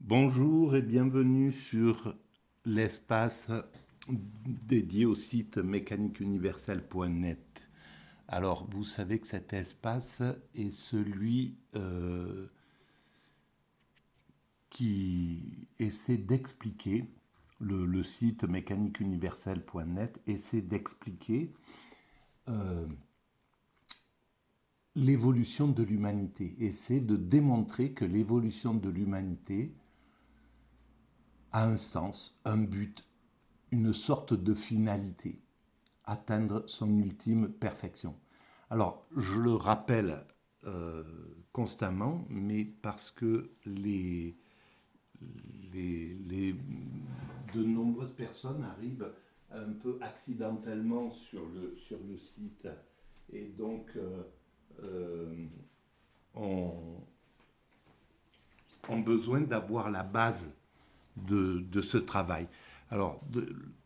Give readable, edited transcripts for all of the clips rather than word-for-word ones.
Bonjour et bienvenue sur l'espace dédié au site mécaniqueuniverselle.net. Alors, vous savez que cet espace est celui qui essaie d'expliquer, le site mécaniqueuniverselle.net essaie d'expliquer l'évolution de l'humanité, essaie de démontrer que l'évolution de l'humanité a un sens, un but, une sorte de finalité, atteindre son ultime perfection. Alors, je le rappelle constamment, mais parce que de nombreuses personnes arrivent un peu accidentellement sur le site et donc ont, ont besoin d'avoir la base de ce travail. Alors,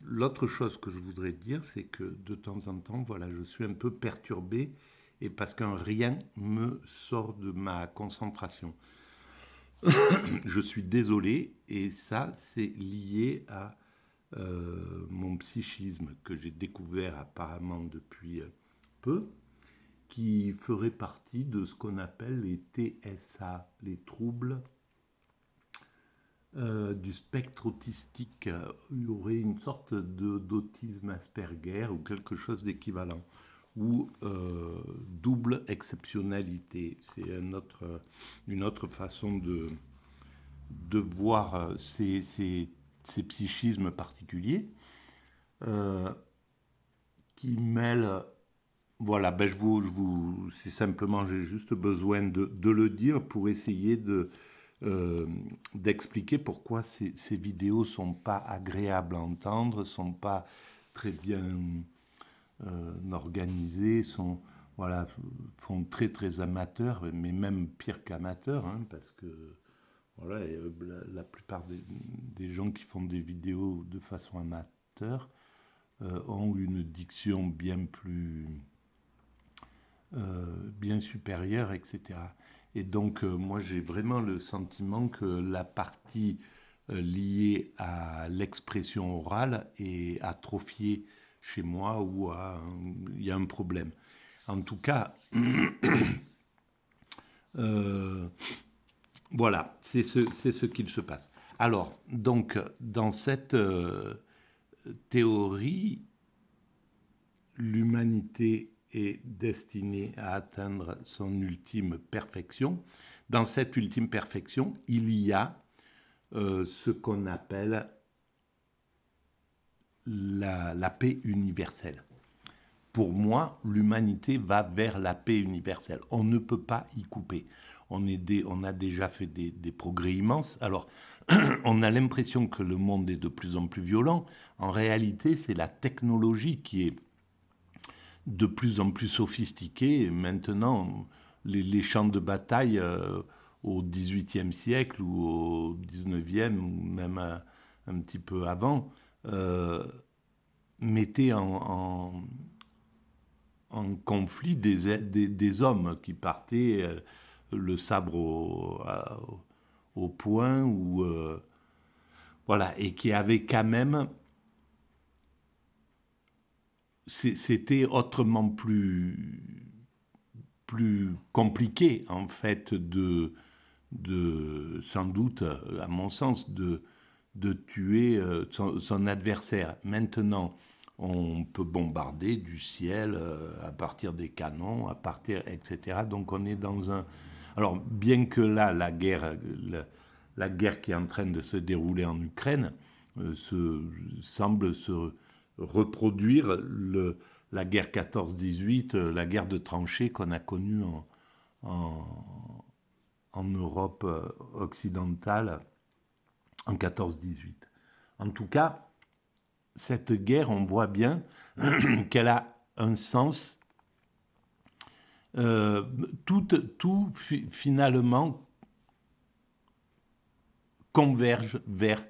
l'autre chose que je voudrais dire, c'est que de temps en temps, voilà, je suis un peu perturbé et parce qu'un rien me sort de ma concentration. Je suis désolé et ça, c'est lié à mon psychisme que j'ai découvert apparemment depuis peu, qui ferait partie de ce qu'on appelle les TSA, les troubles du spectre autistique. Il y aurait une sorte d'autisme Asperger ou quelque chose d'équivalent, ou double exceptionnalité. C'est une autre façon de voir ces psychismes particuliers qui mêlent. Voilà, ben c'est simplement, j'ai juste besoin de le dire pour essayer d'expliquer pourquoi ces vidéos sont pas agréables à entendre, sont pas très bien organisées, voilà, font très très amateurs, mais même pire qu'amateurs, hein, parce que voilà, la plupart des gens qui font des vidéos de façon amateur ont une diction bien supérieure, etc. Et donc, moi, j'ai vraiment le sentiment que la partie liée à l'expression orale est atrophiée chez moi ou il y a un problème. En tout cas, voilà, c'est ce qu'il se passe. Alors, donc, dans cette théorie, l'humanité est destinée à atteindre son ultime perfection. Dans cette ultime perfection, il y a ce qu'on appelle la paix universelle. Pour moi, l'humanité va vers la paix universelle. On ne peut pas y couper. On a déjà fait des progrès immenses. Alors, on a l'impression que le monde est de plus en plus violent. En réalité, c'est la technologie qui est de plus en plus sophistiquée. Maintenant, les champs de bataille au XVIIIe siècle ou au XIXe ou même un petit peu avant mettaient en conflit des hommes qui partaient le sabre au poing ou voilà, et qui avaient quand même, c'était autrement plus compliqué en fait sans doute à mon sens de tuer son adversaire. Maintenant, on peut bombarder du ciel à partir des canons, à partir, etc. Donc on est dans un... Alors bien que là, la guerre qui est en train de se dérouler en Ukraine semble se reproduire la guerre 14-18, la guerre de tranchées qu'on a connue en Europe occidentale en 14-18. En tout cas, cette guerre, on voit bien qu'elle a un sens. Tout finalement converge vers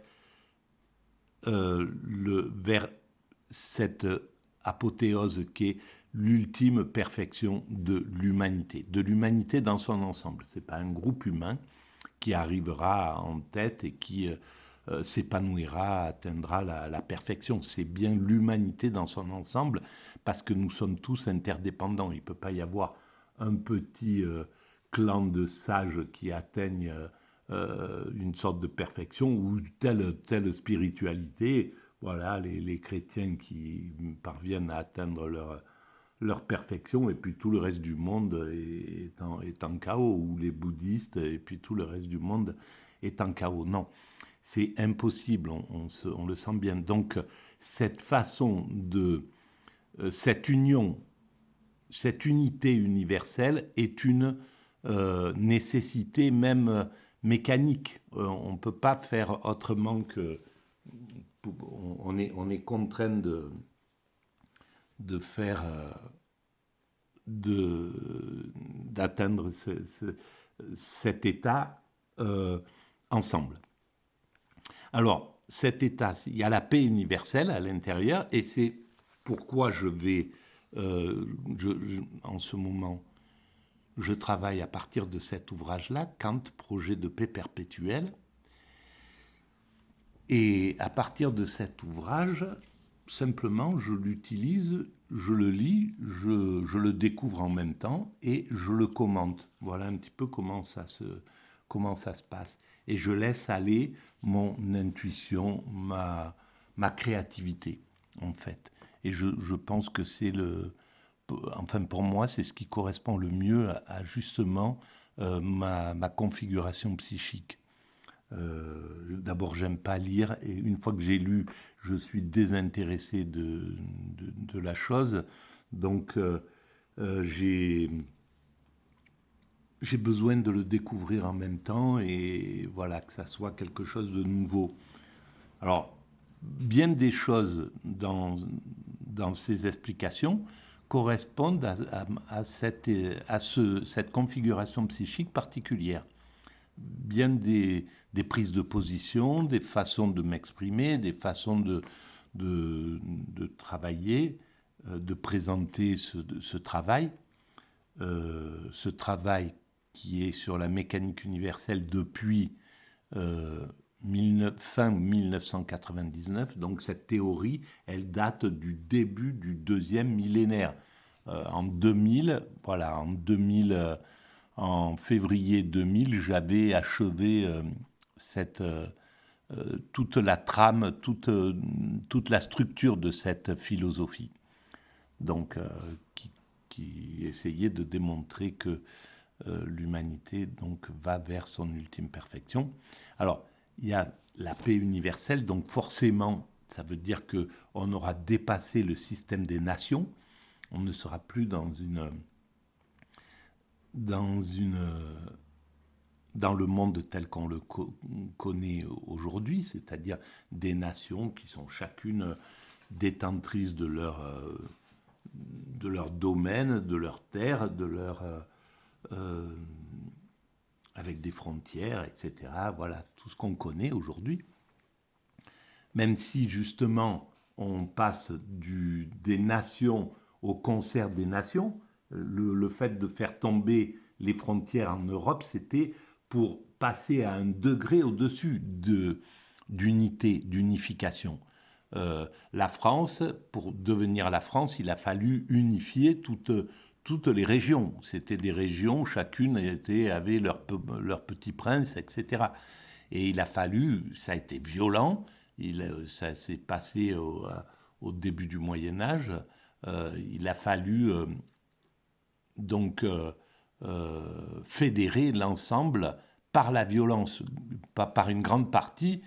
cette apothéose qui est l'ultime perfection de l'humanité dans son ensemble. Ce n'est pas un groupe humain qui arrivera en tête et qui s'épanouira, atteindra la perfection. C'est bien l'humanité dans son ensemble, parce que nous sommes tous interdépendants. Il ne peut pas y avoir un petit clan de sages qui atteignent une sorte de perfection ou telle spiritualité. Voilà, les chrétiens qui parviennent à atteindre leur perfection, et puis tout le reste du monde est en chaos, ou les bouddhistes, et puis tout le reste du monde est en chaos. Non, c'est impossible, on le sent bien. Donc, cette façon cette union, cette unité universelle est une nécessité même mécanique. On ne peut pas faire autrement que... On est contraint de faire... d'atteindre cet état ensemble. Alors, cet état, il y a la paix universelle à l'intérieur, et c'est pourquoi je vais, en ce moment, je travaille à partir de cet ouvrage-là, Kant, projet de paix perpétuelle. Et à partir de cet ouvrage, simplement, je l'utilise, je le lis, je le découvre en même temps et je le commente. Voilà un petit peu comment ça se passe. Et je laisse aller mon intuition, ma créativité, en fait. Et je pense que c'est enfin pour moi, c'est ce qui correspond le mieux à justement ma configuration psychique. D'abord, j'aime pas lire, et une fois que j'ai lu, je suis désintéressé de la chose. Donc, j'ai besoin de le découvrir en même temps, et voilà, que ça soit quelque chose de nouveau. Alors, bien des choses dans ces explications correspondent à cette configuration psychique particulière. Bien des prises de position, des façons de m'exprimer, des façons de travailler, de présenter ce travail qui est sur la mécanique universelle depuis fin 1999. Donc cette théorie, elle date du début du deuxième millénaire. En 2000, en février 2000, j'avais achevé toute la trame, toute la structure de cette philosophie. Donc, qui essayait de démontrer que l'humanité donc va vers son ultime perfection. Alors, il y a la paix universelle, donc forcément, ça veut dire qu'on aura dépassé le système des nations. On ne sera plus dans le monde tel qu'on le connaît aujourd'hui, c'est-à-dire des nations qui sont chacune détentrices de leur domaine, de leur terre, avec des frontières, etc. Voilà, tout ce qu'on connaît aujourd'hui. Même si, justement, on passe des nations au concert des nations, le fait de faire tomber les frontières en Europe, c'était pour passer à un degré au-dessus d'unité, d'unification. La France, pour devenir la France, il a fallu unifier toutes les régions. C'était des régions, chacune avait leur petit prince, etc. Et il a fallu, ça a été violent, ça s'est passé au début du Moyen-Âge, il a fallu donc fédérer l'ensemble par la violence, par une grande partie,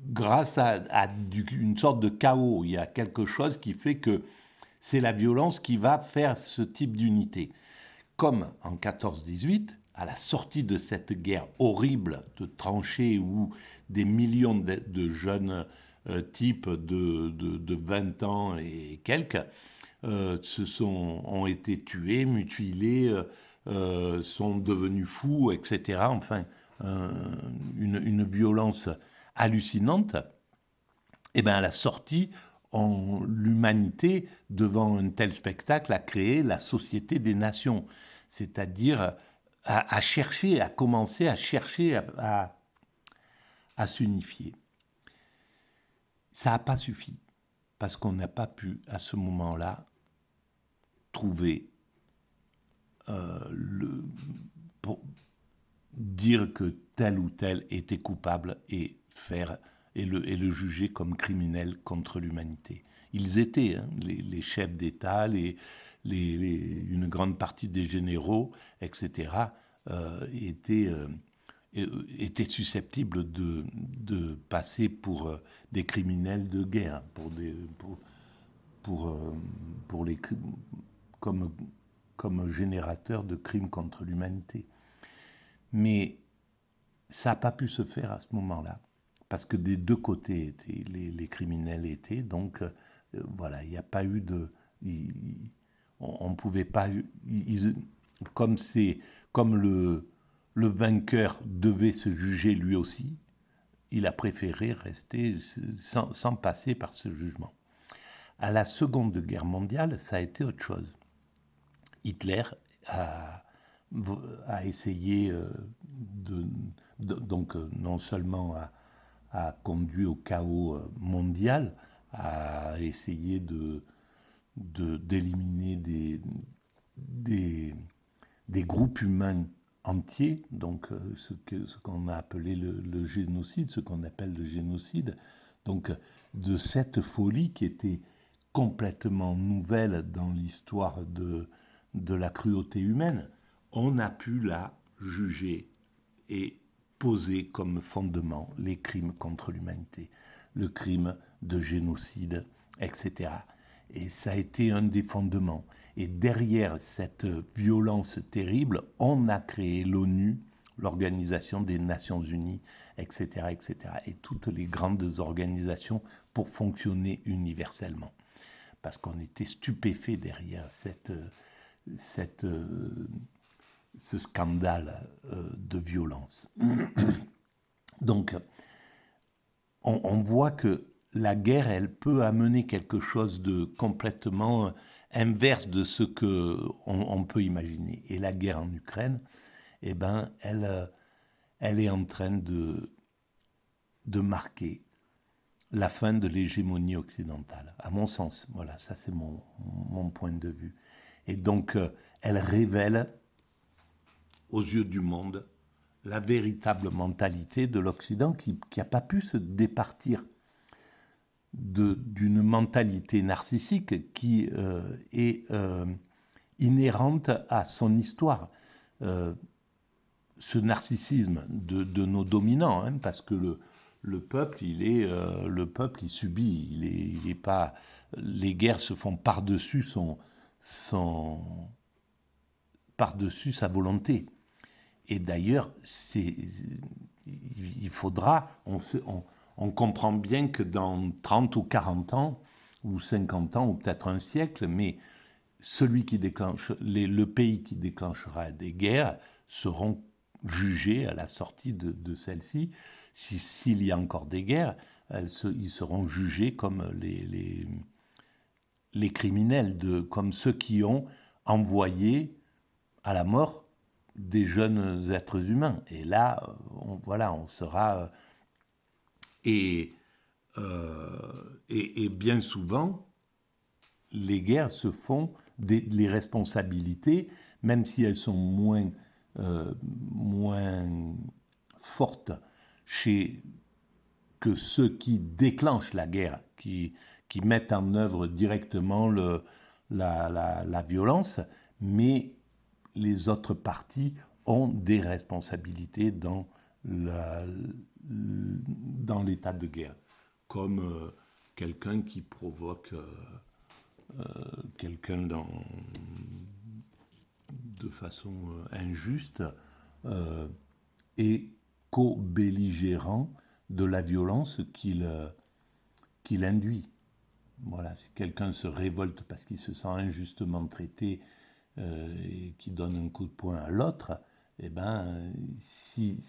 grâce à une sorte de chaos. Il y a quelque chose qui fait que c'est la violence qui va faire ce type d'unité. Comme en 14-18, à la sortie de cette guerre horrible de tranchées où des millions de jeunes types de 20 ans et quelques ont été tués, mutilés, sont devenus fous, etc. Enfin, une violence hallucinante. Et bien à la sortie, l'humanité, devant un tel spectacle, a créé la Société des Nations, c'est-à-dire à chercher, à commencer à chercher à s'unifier. Ça n'a pas suffi, parce qu'on n'a pas pu, à ce moment-là, trouver pour dire que tel ou tel était coupable et le juger comme criminel contre l'humanité. Ils étaient, hein, les chefs d'État, une grande partie des généraux, etc., étaient susceptibles de passer pour des criminels de guerre, comme générateurs de crimes contre l'humanité. Mais ça n'a pas pu se faire à ce moment-là, parce que des deux côtés les criminels étaient, donc voilà, il n'y a pas eu de... on ne pouvait pas... comme le vainqueur devait se juger lui aussi, il a préféré rester sans passer par ce jugement. À la Seconde Guerre mondiale, ça a été autre chose. Hitler a essayé donc non seulement a conduit au chaos mondial, a essayé d'éliminer des groupes humains entiers, donc ce qu'on a appelé le génocide, ce qu'on appelle le génocide, donc de cette folie qui était complètement nouvelle dans l'histoire de la cruauté humaine, on a pu la juger et poser comme fondement les crimes contre l'humanité, le crime de génocide, etc. Et ça a été un des fondements. Et derrière cette violence terrible, on a créé l'ONU, l'Organisation des Nations Unies, etc., etc. Et toutes les grandes organisations pour fonctionner universellement. Parce qu'on était stupéfait derrière ce scandale de violence. Donc, on voit que la guerre, elle peut amener quelque chose de complètement inverse de ce qu'on peut imaginer. Et la guerre en Ukraine, eh ben, elle est en train de marquer la fin de l'hégémonie occidentale, à mon sens. Voilà, ça c'est mon point de vue. Et donc, elle révèle aux yeux du monde la véritable mentalité de l'Occident qui n'a pas pu se départir d'une mentalité narcissique qui est inhérente à son histoire. Ce narcissisme de nos dominants, hein, parce que le peuple, il subit, il est pas. Les guerres se font par-dessus par-dessus sa volonté. Et d'ailleurs, il faudra, on comprend bien que dans 30 ou 40 ans, ou 50 ans, ou peut-être un siècle, mais le pays qui déclenchera des guerres seront jugés à la sortie de celle-ci. S'il y a encore des guerres, ils seront jugés comme les criminels, comme ceux qui ont envoyé à la mort des jeunes êtres humains. Et là, on sera... Et bien souvent, les guerres se font, les responsabilités, même si elles sont moins fortes que ceux qui déclenchent la guerre, qui mettent en œuvre directement la violence, mais les autres parties ont des responsabilités dans l'état de guerre, comme quelqu'un qui provoque quelqu'un de façon injuste et co-belligérant de la violence qu'il induit. Voilà, si quelqu'un se révolte parce qu'il se sent injustement traité et qui donne un coup de poing à l'autre, eh ben, si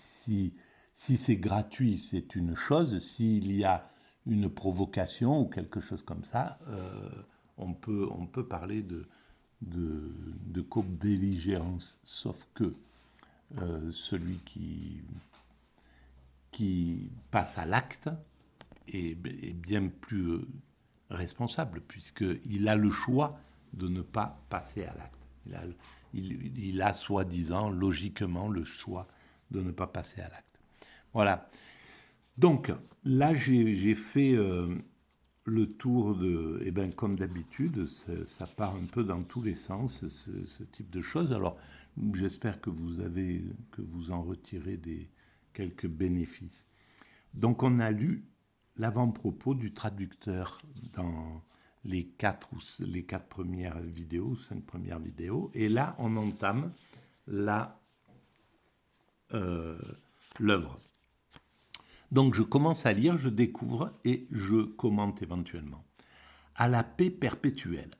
c'est gratuit, c'est une chose. S'il y a une provocation ou quelque chose comme ça, on peut parler de co-belligérance. Sauf que celui qui passe à l'acte est bien plus responsable, puisqu'il a le choix de ne pas passer à l'acte. Il a soi-disant, logiquement, le choix de ne pas passer à l'acte. Voilà. Donc, là, j'ai fait le tour de... Eh bien, comme d'habitude, ça part un peu dans tous les sens, ce type de choses. Alors, j'espère que vous en retirez quelques bénéfices. Donc, on a lu l'avant-propos du traducteur dans les 4 premières vidéos, 5 premières vidéos. Et là, on entame l'œuvre. Donc, je commence à lire, je découvre et je commente éventuellement. À la paix perpétuelle.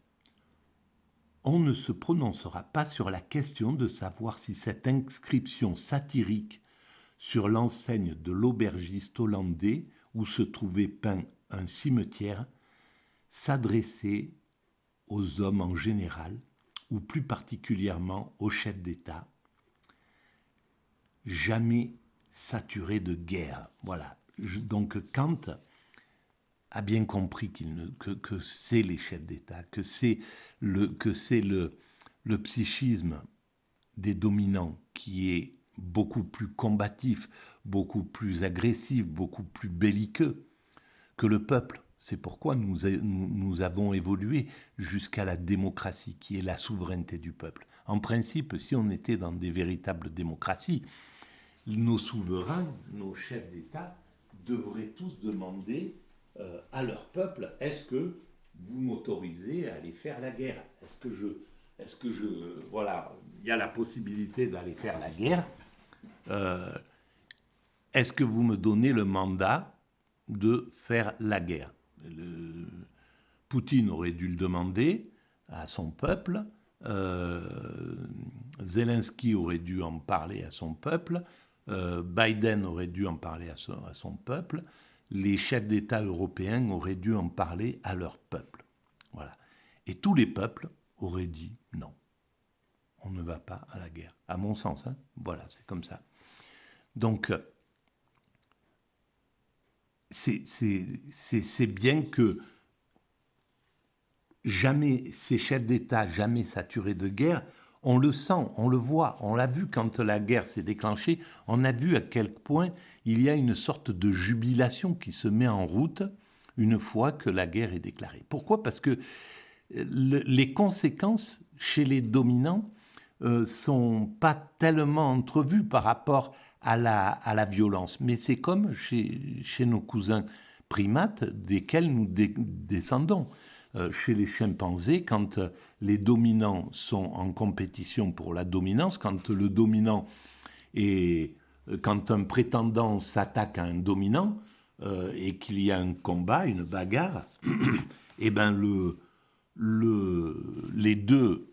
On ne se prononcera pas sur la question de savoir si cette inscription satirique sur l'enseigne de l'aubergiste hollandais où se trouvait peint un cimetière s'adressait aux hommes en général, ou plus particulièrement aux chefs d'État, jamais saturés de guerre. Voilà. Donc Kant a bien compris que c'est les chefs d'État, que c'est le psychisme des dominants qui est beaucoup plus combatif, beaucoup plus agressif, beaucoup plus belliqueux que le peuple. C'est pourquoi nous avons évolué jusqu'à la démocratie, qui est la souveraineté du peuple. En principe, si on était dans des véritables démocraties, nos souverains, nos chefs d'État, devraient tous demander à leur peuple, est-ce que vous m'autorisez à aller faire la guerre ? Voilà, il y a la possibilité d'aller faire la guerre. Est-ce que vous me donnez le mandat de faire la guerre ? Poutine aurait dû le demander à son peuple. Zelensky aurait dû en parler à son peuple. Biden aurait dû en parler à son peuple. Les chefs d'État européens auraient dû en parler à leur peuple. Voilà. Et tous les peuples auraient dit non. On ne va pas à la guerre. À mon sens, hein. Voilà, c'est comme ça. Donc, c'est bien que jamais ces chefs d'État, jamais saturés de guerre, on le sent, on le voit, on l'a vu quand la guerre s'est déclenchée, on a vu à quel point il y a une sorte de jubilation qui se met en route une fois que la guerre est déclarée. Pourquoi ? Parce que les conséquences chez les dominants sont pas tellement entrevues par rapport à la violence. Mais c'est comme chez nos cousins primates desquels nous descendons. Chez les chimpanzés, quand les dominants sont en compétition pour la dominance, quand le dominant quand un prétendant s'attaque à un dominant et qu'il y a un combat, une bagarre, et ben les deux,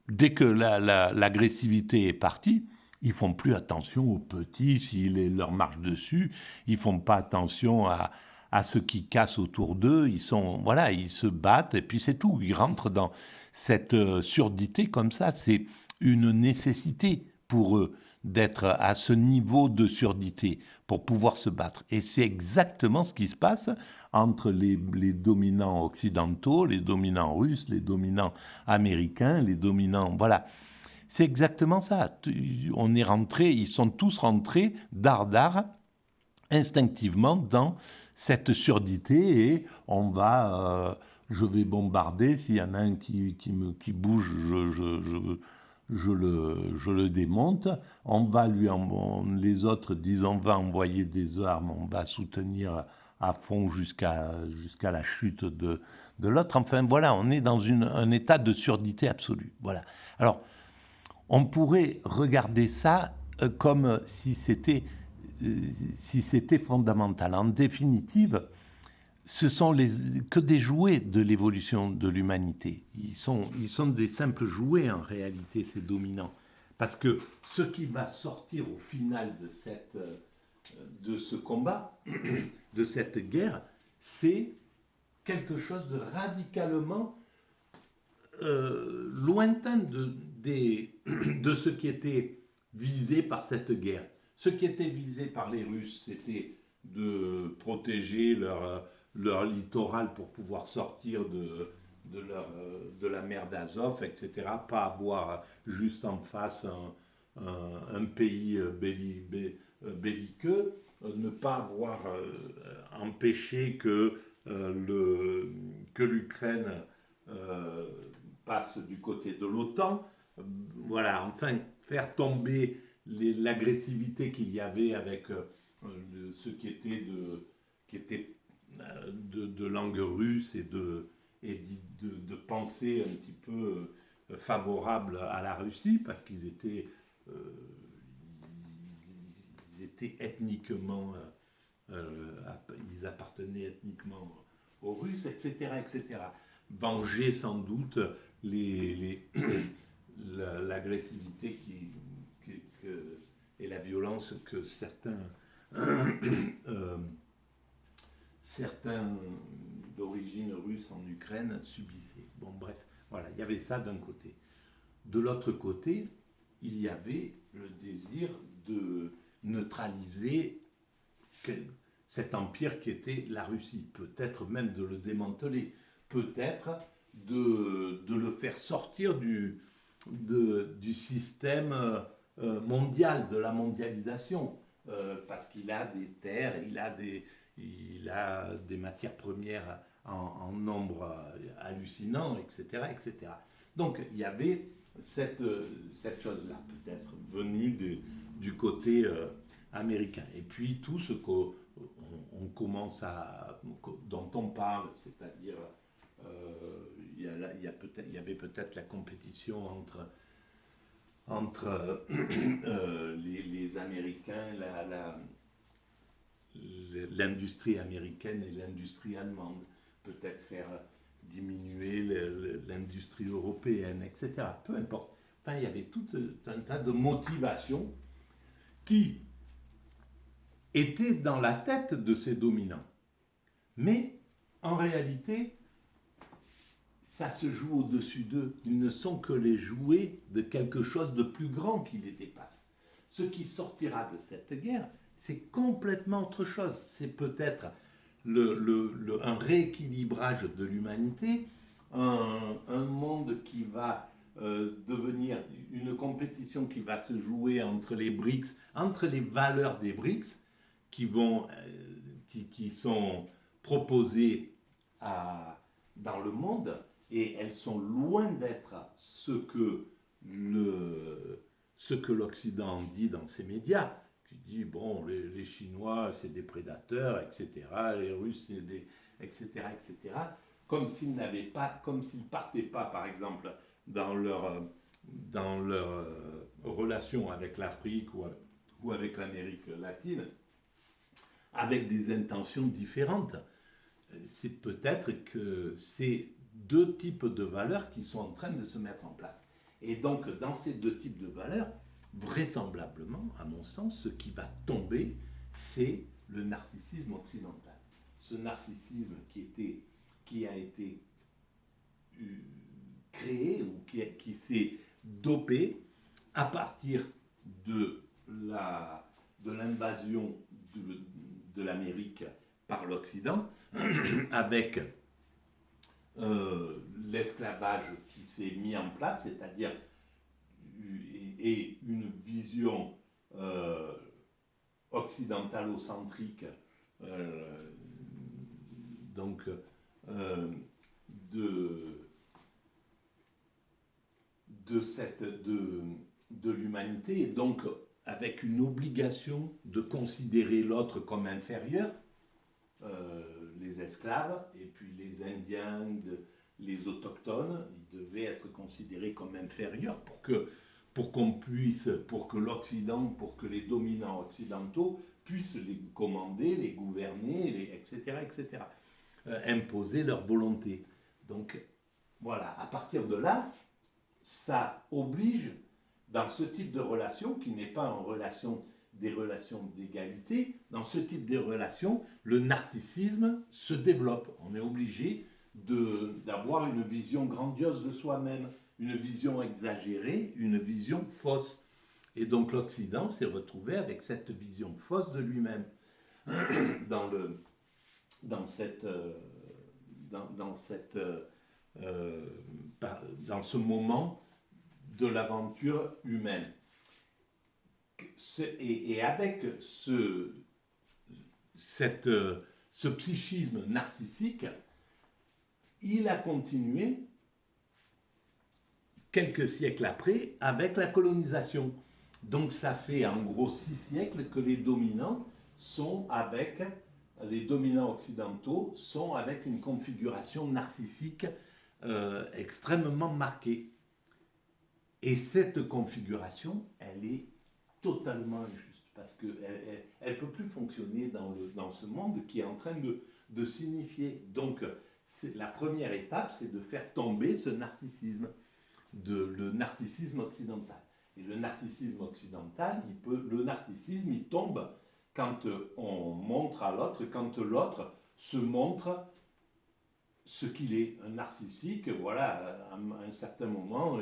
dès que l'agressivité est partie, ils font plus attention aux petits s'ils leur marchent dessus, ils font pas attention à ceux qui cassent autour d'eux, ils se battent et puis c'est tout. Ils rentrent dans cette surdité comme ça. C'est une nécessité pour eux d'être à ce niveau de surdité pour pouvoir se battre. Et c'est exactement ce qui se passe entre les dominants occidentaux, les dominants russes, les dominants américains, les dominants... Voilà. C'est exactement ça. Ils sont tous rentrés dardard, instinctivement, dans cette surdité et je vais bombarder. S'il y en a un qui bouge, je le démonte. Les autres disent on va envoyer des armes, on va soutenir à fond jusqu'à la chute de l'autre. Enfin voilà, on est dans un état de surdité absolue. Voilà. Alors, on pourrait regarder ça comme si c'était fondamental. En définitive, ce sont que des jouets de l'évolution de l'humanité. Ils sont des simples jouets en réalité, ces dominants. Parce que ce qui va sortir au final de ce combat, de cette guerre, c'est quelque chose de radicalement lointain de ce qui était visés par cette guerre. Ce qui était visé par les Russes, c'était de protéger leur littoral pour pouvoir sortir de la mer d'Azov, etc. Pas avoir juste en face un pays belliqueux, ne pas avoir empêché que l'Ukraine passe du côté de l'OTAN. Voilà, enfin, faire tomber l'agressivité qu'il y avait avec ce qui était de langue russe et de pensée un petit peu favorable à la Russie, parce qu'ils étaient, ils étaient ethniquement, ils appartenaient ethniquement aux Russes, etc., etc. Venger sans doute l'agressivité et la violence que certains d'origine russe en Ukraine subissaient. Bon, bref, voilà, il y avait ça d'un côté. De l'autre côté, il y avait le désir de neutraliser cet empire qui était la Russie, peut-être même de le démanteler, peut-être de le faire sortir du système mondial, de la mondialisation, parce qu'il a des terres, il a des matières premières en nombre hallucinant, etc., etc. Donc il y avait cette chose-là, peut-être venue du côté américain. Et puis tout ce qu'on commence dont on parle, c'est-à-dire il y avait peut-être la compétition entre les Américains, l'industrie américaine et l'industrie allemande, peut-être faire diminuer l'industrie européenne, etc. Peu importe. Enfin, il y avait tout un tas de motivations qui étaient dans la tête de ces dominants. Mais, en réalité, ça se joue au-dessus d'eux. Ils ne sont que les jouets de quelque chose de plus grand qui les dépasse. Ce qui sortira de cette guerre, c'est complètement autre chose. C'est peut-être un rééquilibrage de l'humanité, un monde qui va devenir une compétition qui va se jouer entre les BRICS, entre les valeurs des BRICS qui sont proposées dans le monde, et elles sont loin d'être ce que l'Occident dit dans ses médias, qui dit, bon, les Chinois, c'est des prédateurs, etc., les Russes, c'est des... etc., etc., comme s'ils partaient pas, par exemple, dans leur relation avec l'Afrique ou avec l'Amérique latine, avec des intentions différentes. C'est peut-être que c'est deux types de valeurs qui sont en train de se mettre en place. Et donc, dans ces deux types de valeurs, vraisemblablement, à mon sens, ce qui va tomber, c'est le narcissisme occidental. Ce narcissisme qui a été créé ou qui s'est dopé à partir de l'invasion de l'Amérique par l'Occident, avec l'esclavage qui s'est mis en place, c'est-à-dire et une vision occidentalocentrique donc de l'humanité, et donc avec une obligation de considérer l'autre comme inférieur, les esclaves, et puis les Indiens, les autochtones, ils devaient être considérés comme inférieurs pour que l'Occident, pour que les dominants occidentaux puissent les commander, les gouverner, etc., etc., imposer leur volonté. Donc, voilà, à partir de là, ça oblige, dans ce type de relation, qui n'est pas des relations d'égalité, dans ce type de relation, le narcissisme se développe. On est obligé d'avoir une vision grandiose de soi-même, une vision exagérée, une vision fausse. Et donc l'Occident s'est retrouvé avec cette vision fausse de lui-même dans, le, dans, cette, dans, cette, dans ce moment de l'aventure humaine. Et avec ce psychisme narcissique, il a continué quelques siècles après avec la colonisation. Donc ça fait en gros 6 siècles que les dominants occidentaux sont avec une configuration narcissique extrêmement marquée. Et cette configuration, elle est totalement injuste, parce qu'elle ne peut plus fonctionner dans ce monde qui est en train de signifier. Donc, la première étape, c'est de faire tomber ce narcissisme, le narcissisme occidental. Et le narcissisme occidental, le narcissisme, il tombe quand on montre à l'autre, quand l'autre se montre ce qu'il est, un narcissique, voilà, à un certain moment.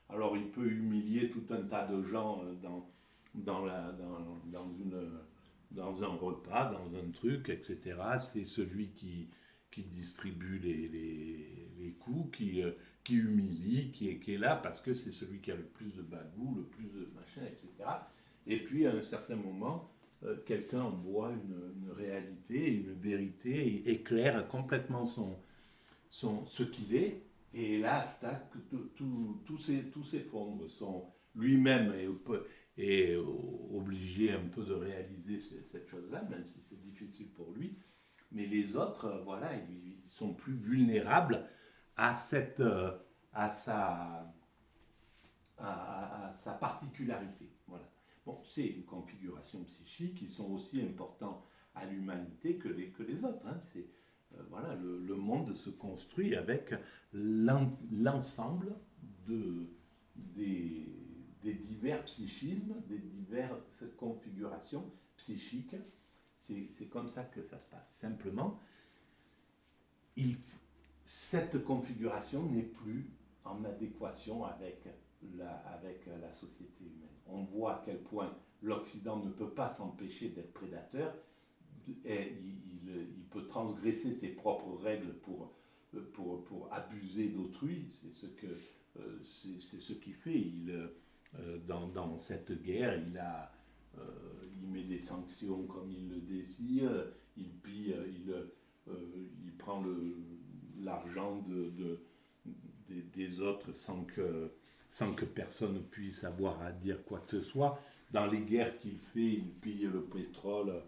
Alors il peut humilier tout un tas de gens dans un repas, dans un truc, etc. C'est celui qui distribue les coups, qui humilie, qui est là parce que c'est celui qui a le plus de bagou, le plus de machin, etc. Et puis à un certain moment, quelqu'un voit une réalité, une vérité, et éclaire complètement ce qu'il est. Et là, tac, tout s'effondre. Lui-même est obligé un peu de réaliser cette chose-là, même si c'est difficile pour lui. Mais les autres, voilà, ils sont plus vulnérables à sa particularité. Voilà. Bon, c'est une configuration psychique qui sont aussi importants à l'humanité que les autres. Hein. Voilà, le monde se construit avec l'ensemble des divers psychismes, des diverses configurations psychiques. C'est comme ça que ça se passe. Simplement, cette configuration n'est plus en adéquation avec la société humaine. On voit à quel point l'Occident ne peut pas s'empêcher d'être prédateur. Et il peut transgresser ses propres règles pour abuser d'autrui. C'est ce qu'il fait. Dans cette guerre, il met des sanctions comme il le désire. Il prend l'argent des autres sans que personne puisse avoir à dire quoi que ce soit. Dans les guerres qu'il fait, il pille le pétrole,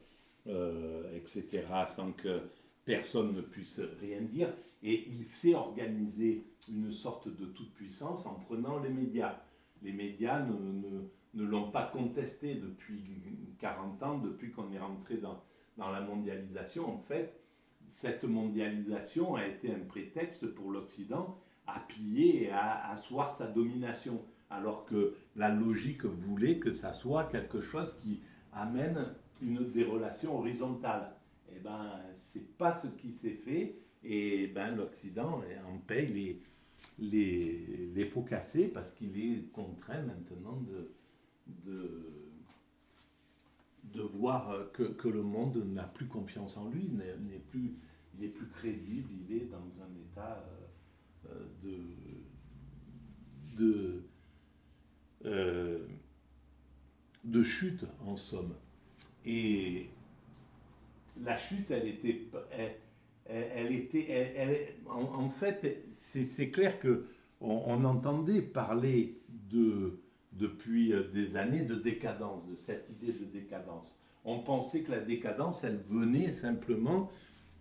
etc., sans que personne ne puisse rien dire. Et il sait organiser une sorte de toute-puissance en prenant les médias. Les médias ne l'ont pas contesté depuis 40 ans, depuis qu'on est rentré dans la mondialisation. En fait, cette mondialisation a été un prétexte pour l'Occident à piller et à asseoir sa domination, alors que la logique voulait que ça soit quelque chose qui amène des relations horizontales. Eh bien, c'est pas ce qui s'est fait, et ben l'Occident en paye les pots cassés parce qu'il est contraint maintenant de voir que le monde n'a plus confiance en lui, il est plus crédible, il est dans un état de chute en somme. Et la chute, en fait, c'est clair que on entendait parler depuis des années de décadence, de cette idée de décadence. On pensait que la décadence, elle venait simplement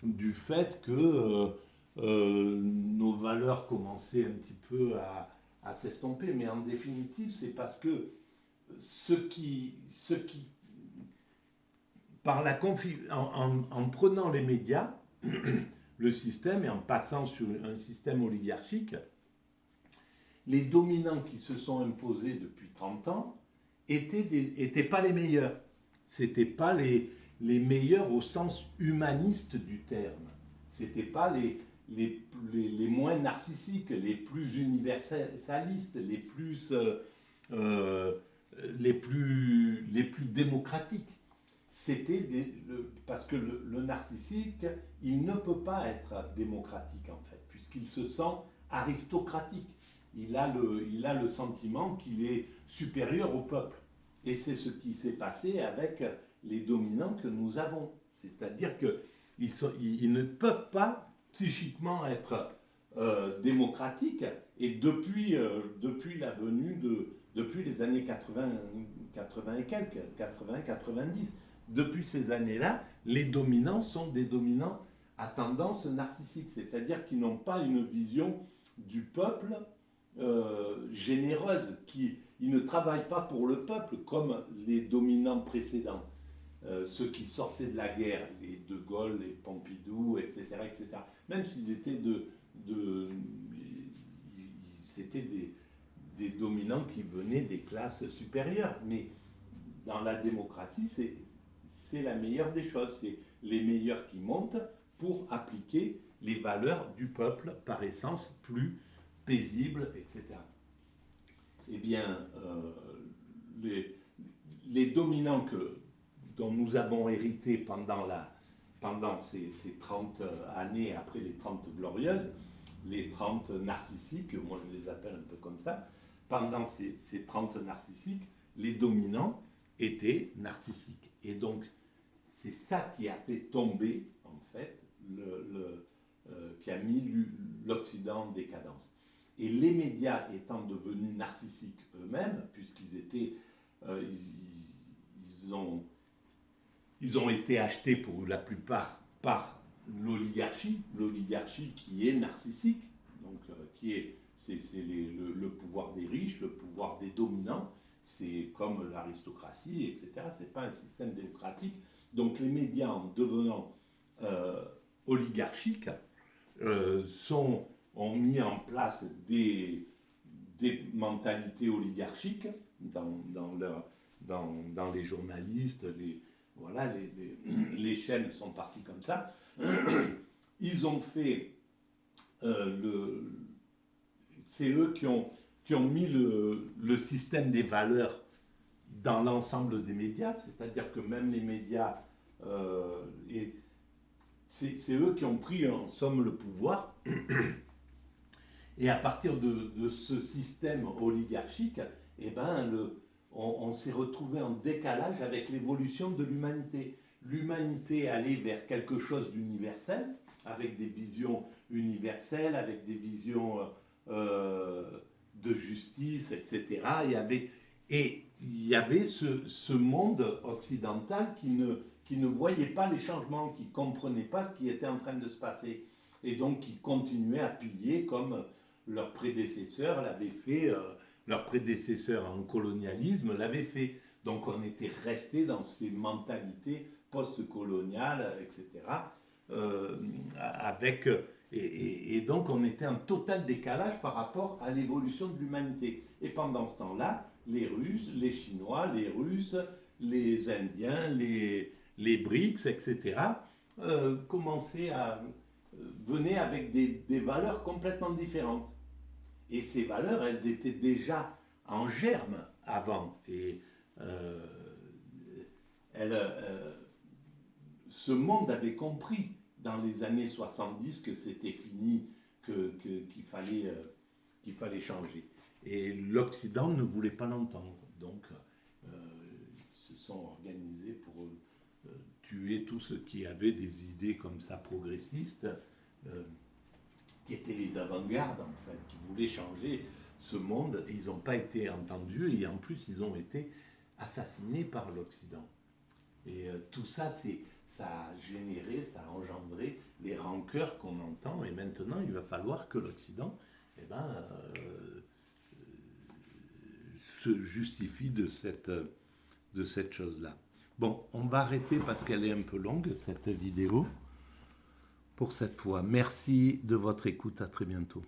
du fait que nos valeurs commençaient un petit peu à s'estomper, mais en définitive, c'est parce que en prenant les médias, le système, et en passant sur un système oligarchique, les dominants qui se sont imposés depuis 30 ans étaient pas les meilleurs. C'était pas les meilleurs au sens humaniste du terme. C'était pas les moins narcissiques, les plus universalistes, les plus les plus démocratiques. Parce que le narcissique, il ne peut pas être démocratique en fait, puisqu'il se sent aristocratique. Il a le sentiment qu'il est supérieur au peuple. Et c'est ce qui s'est passé avec les dominants que nous avons. C'est-à-dire qu'ils ne peuvent pas psychiquement être démocratiques. Et depuis la venue depuis les années 80, 80 et quelques, 80, 90, depuis ces années-là, les dominants sont des dominants à tendance narcissique. C'est-à-dire qu'ils n'ont pas une vision du peuple généreuse, ils ne travaillent pas pour le peuple comme les dominants précédents, ceux qui sortaient de la guerre, les De Gaulle, les Pompidou, etc., etc. Même s'ils étaient c'était des dominants qui venaient des classes supérieures, mais dans la démocratie, c'est la meilleure des choses, c'est les meilleurs qui montent pour appliquer les valeurs du peuple par essence plus paisible, etc. Eh bien, les dominants dont nous avons hérité pendant ces 30 années après les 30 glorieuses, les 30 narcissiques, moi je les appelle un peu comme ça, pendant ces 30 narcissiques, les dominants étaient narcissiques. Et donc, c'est ça qui a fait tomber, en fait, qui a mis l'Occident en décadence. Et les médias étant devenus narcissiques eux-mêmes, puisqu'ils étaient, ils ont été achetés pour la plupart par l'oligarchie qui est narcissique, donc c'est le pouvoir des riches, le pouvoir des dominants, c'est comme l'aristocratie, etc. C'est pas un système démocratique. Donc les médias, en devenant oligarchiques, ont mis en place des mentalités oligarchiques dans les journalistes, voilà, les chaînes sont parties comme ça. Ils ont fait c'est eux qui ont mis le système des valeurs dans l'ensemble des médias, c'est-à-dire que même les médias, c'est eux qui ont pris en somme le pouvoir. Et à partir de ce système oligarchique, eh ben, on s'est retrouvé en décalage avec l'évolution de l'humanité. L'humanité allait vers quelque chose d'universel, avec des visions universelles, avec des visions de justice, etc. Il y avait ce monde occidental qui ne voyait pas les changements, qui ne comprenait pas ce qui était en train de se passer. Et donc qui continuait à piller comme leurs prédécesseurs l'avaient fait, leurs prédécesseurs en colonialisme l'avaient fait. Donc on était resté dans ces mentalités post-coloniales, etc. Et donc on était en total décalage par rapport à l'évolution de l'humanité. Et pendant ce temps-là, les Russes, les Chinois, les Russes, les Indiens, les BRICS, etc., venaient avec des valeurs complètement différentes. Et ces valeurs, elles étaient déjà en germe avant. Et ce monde avait compris dans les années 70 que c'était fini, qu'il fallait changer. Et l'Occident ne voulait pas l'entendre. Donc, ils se sont organisés pour tuer tous ceux qui avaient des idées comme ça progressistes, qui étaient les avant-gardes, en fait, qui voulaient changer ce monde. Et ils n'ont pas été entendus et en plus, ils ont été assassinés par l'Occident. Et tout ça, ça a généré, ça a engendré les rancœurs qu'on entend. Et maintenant, il va falloir que l'Occident se justifie de cette chose-là. Bon, on va arrêter parce qu'elle est un peu longue, cette vidéo, pour cette fois. Merci de votre écoute, à très bientôt.